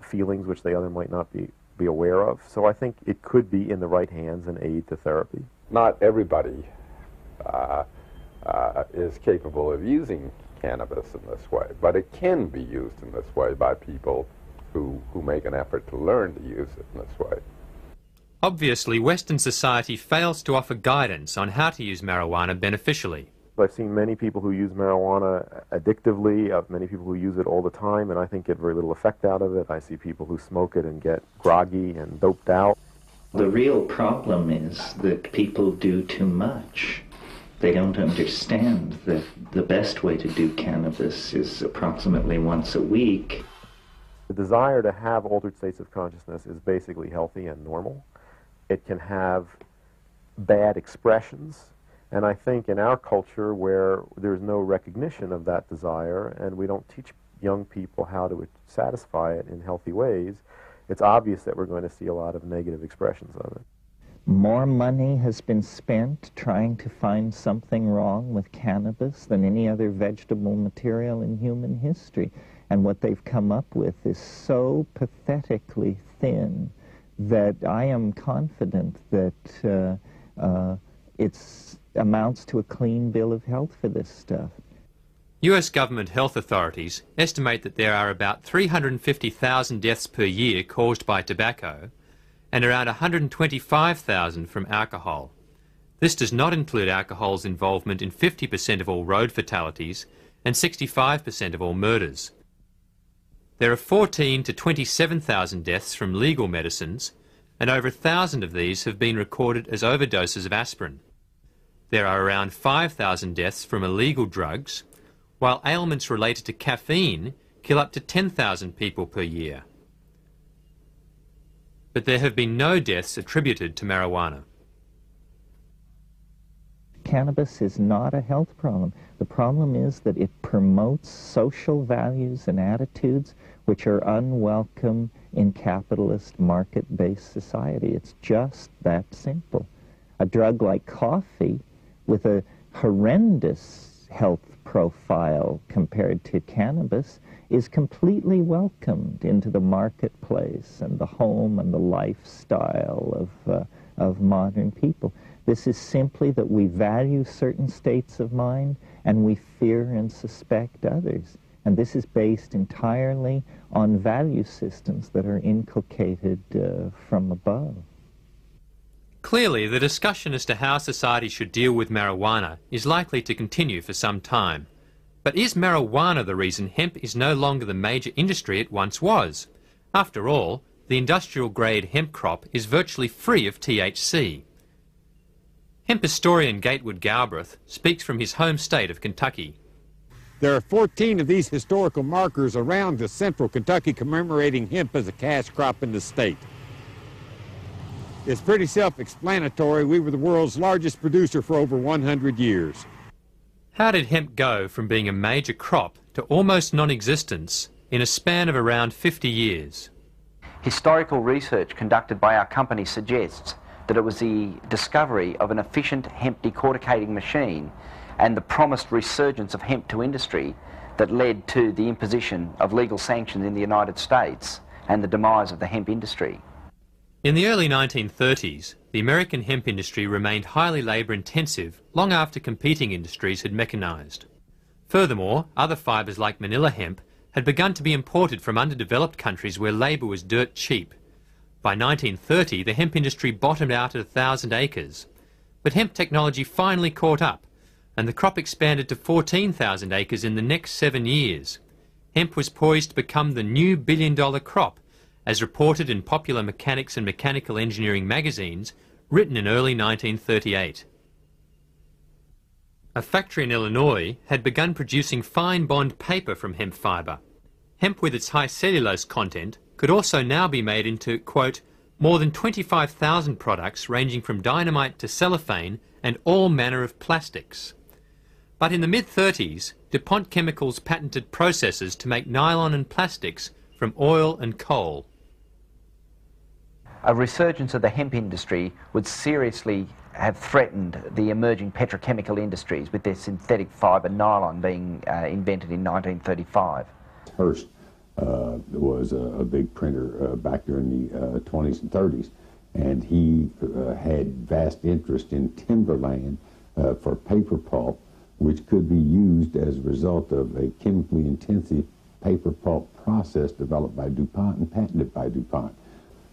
feelings which the other might not be aware of. So I think it could be in the right hands an aid to therapy. Not everybody is capable of using cannabis in this way, but it can be used in this way by people who make an effort to learn to use it in this way. Obviously, Western society fails to offer guidance on how to use marijuana beneficially. I've seen many people who use marijuana addictively, many people who use it all the time, and I think get very little effect out of it. I see people who smoke it and get groggy and doped out. The real problem is that people do too much. They don't understand that the best way to do cannabis is approximately once a week. The desire to have altered states of consciousness is basically healthy and normal. It can have bad expressions. And I think in our culture where there's no recognition of that desire and we don't teach young people how to satisfy it in healthy ways, it's obvious that we're going to see a lot of negative expressions of it. More money has been spent trying to find something wrong with cannabis than any other vegetable material in human history. And what they've come up with is so pathetically thin that I am confident that it amounts to a clean bill of health for this stuff. US government health authorities estimate that there are about 350,000 deaths per year caused by tobacco and around 125,000 from alcohol. This does not include alcohol's involvement in 50% of all road fatalities and 65% of all murders. There are 14 to 27,000 deaths from legal medicines, and over 1,000 of these have been recorded as overdoses of aspirin. There are around 5,000 deaths from illegal drugs, while ailments related to caffeine kill up to 10,000 people per year. But there have been no deaths attributed to marijuana. Cannabis is not a health problem. The problem is that it promotes social values and attitudes which are unwelcome in capitalist market-based society. It's just that simple. A drug like coffee with a horrendous health profile compared to cannabis is completely welcomed into the marketplace and the home and the lifestyle of modern people. This is simply that we value certain states of mind and we fear and suspect others. And this is based entirely on value systems that are inculcated from above. Clearly, the discussion as to how society should deal with marijuana is likely to continue for some time. But is marijuana the reason hemp is no longer the major industry it once was? After all, the industrial-grade hemp crop is virtually free of THC. Hemp historian Gatewood Galbraith speaks from his home state of Kentucky. There are 14 of these historical markers around the central Kentucky commemorating hemp as a cash crop in the state. It's pretty self-explanatory. We were the world's largest producer for over 100 years. How did hemp go from being a major crop to almost non-existence in a span of around 50 years? Historical research conducted by our company suggests that it was the discovery of an efficient hemp decorticating machine and the promised resurgence of hemp to industry that led to the imposition of legal sanctions in the United States and the demise of the hemp industry. In the early 1930s, the American hemp industry remained highly labour-intensive long after competing industries had mechanised. Furthermore, other fibres like manila hemp had begun to be imported from underdeveloped countries where labour was dirt cheap. By 1930, the hemp industry bottomed out at 1,000 acres. But hemp technology finally caught up, and the crop expanded to 14,000 acres in the next 7 years. Hemp was poised to become the new billion-dollar crop, as reported in popular mechanics and mechanical engineering magazines written in early 1938. A factory in Illinois had begun producing fine bond paper from hemp fibre. Hemp with its high cellulose content could also now be made into, quote, more than 25,000 products ranging from dynamite to cellophane and all manner of plastics. But in the mid-30s, DuPont Chemicals patented processes to make nylon and plastics from oil and coal. A resurgence of the hemp industry would seriously have threatened the emerging petrochemical industries, with their synthetic fibre nylon being invented in 1935. First was a big printer back during the 20s and 30s, and he had vast interest in timberland for paper pulp, which could be used as a result of a chemically intensive paper pulp process developed by DuPont and patented by DuPont.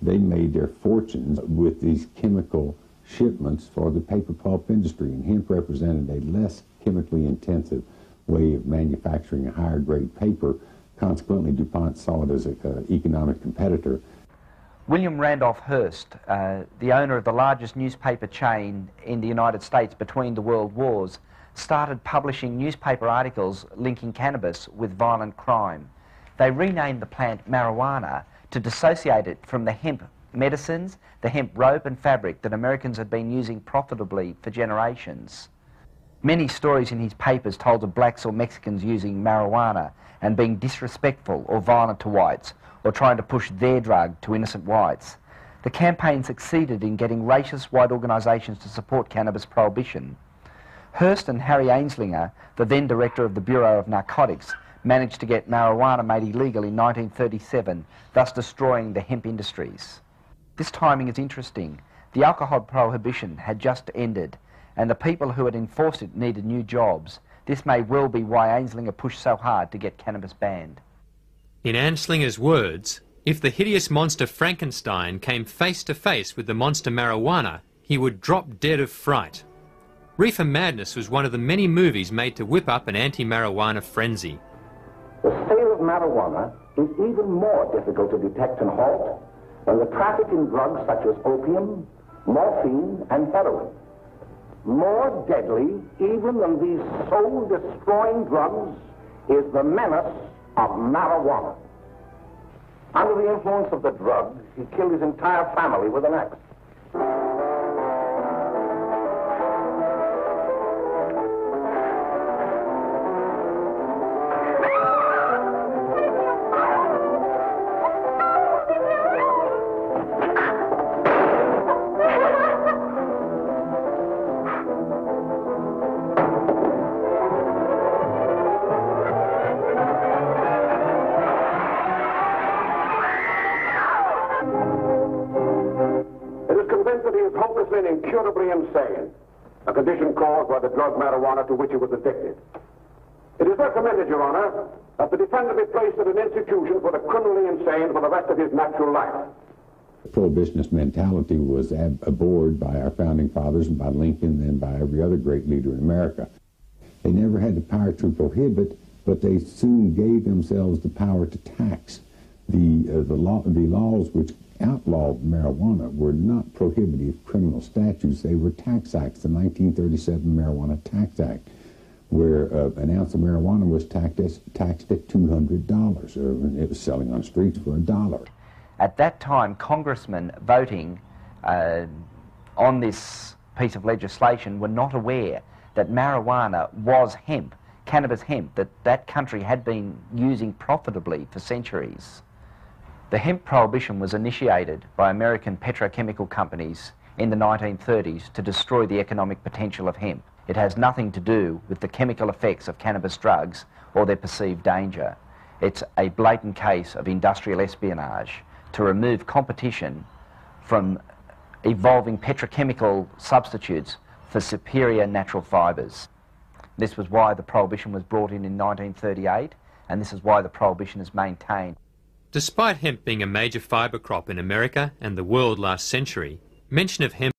They made their fortunes with these chemical shipments for the paper pulp industry, and hemp represented a less chemically intensive way of manufacturing a higher grade paper. Consequently, DuPont saw it as an economic competitor. William Randolph Hearst, the owner of the largest newspaper chain in the United States between the world wars, started publishing newspaper articles linking cannabis with violent crime. They renamed the plant marijuana to dissociate it from the hemp medicines, the hemp rope and fabric that Americans had been using profitably for generations. Many stories in his papers told of blacks or Mexicans using marijuana and being disrespectful or violent to whites, or trying to push their drug to innocent whites. The campaign succeeded in getting racist white organisations to support cannabis prohibition. Hearst and Harry Anslinger, the then director of the Bureau of Narcotics, managed to get marijuana made illegal in 1937, thus destroying the hemp industries. This timing is interesting. The alcohol prohibition had just ended, and the people who had enforced it needed new jobs. This may well be why Anslinger pushed so hard to get cannabis banned. In Anslinger's words, if the hideous monster Frankenstein came face to face with the monster marijuana, he would drop dead of fright. Reefer Madness was one of the many movies made to whip up an anti-marijuana frenzy. The sale of marijuana is even more difficult to detect and halt than the traffic in drugs such as opium, morphine, and heroin. More deadly even than these soul-destroying drugs is the menace of marijuana. Under the influence of the drug, he killed his entire family with an axe. Incurably insane, a condition caused by the drug marijuana to which he was addicted. It is recommended, Your Honor, that the defendant be placed in an institution for the criminally insane for the rest of his natural life. The prohibitionist mentality was abhorred by our founding fathers and by Lincoln and by every other great leader in America. They never had the power to prohibit, but they soon gave themselves the power to tax. The laws which outlawed marijuana were not prohibitive criminal statutes. They were tax acts. The 1937 Marijuana Tax Act, where an ounce of marijuana was taxed at $200. It was selling on the streets for $1. At that time, congressmen voting on this piece of legislation were not aware that marijuana was hemp, cannabis hemp, that country had been using profitably for centuries. The hemp prohibition was initiated by American petrochemical companies in the 1930s to destroy the economic potential of hemp. It has nothing to do with the chemical effects of cannabis drugs or their perceived danger. It's a blatant case of industrial espionage to remove competition from evolving petrochemical substitutes for superior natural fibres. This was why the prohibition was brought in 1938, and this is why the prohibition is maintained. Despite hemp being a major fibre crop in America and the world last century, mention of hemp